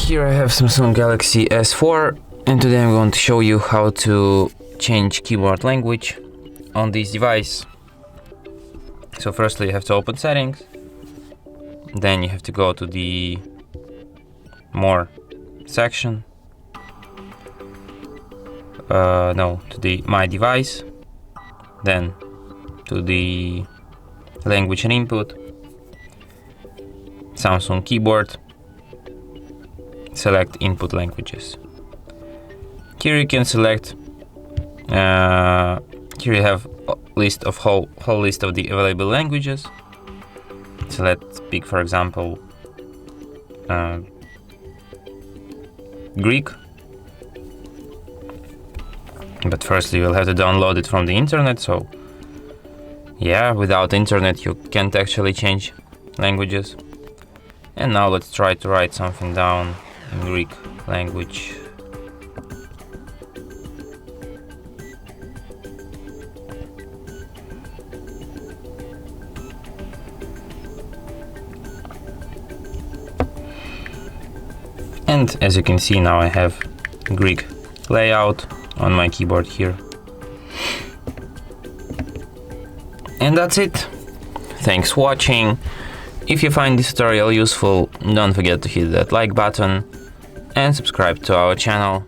Here I have Samsung Galaxy S4, and today I'm going to show you how to change keyboard language on this device. So firstly you have to open settings, then you have to go to the more section, to the my device, then to the language and input, Samsung keyboard, select input languages. Here you can select, here you have a list of whole list of the available languages. So let's pick, for example, Greek. But firstly you'll have to download it from the internet, so yeah, without internet you can't actually change languages. And now let's try to write something down in Greek language. And as you can see, now I have Greek layout on my keyboard here. And that's it. Thanks for watching. If you find this tutorial useful, don't forget to hit that like button and subscribe to our channel.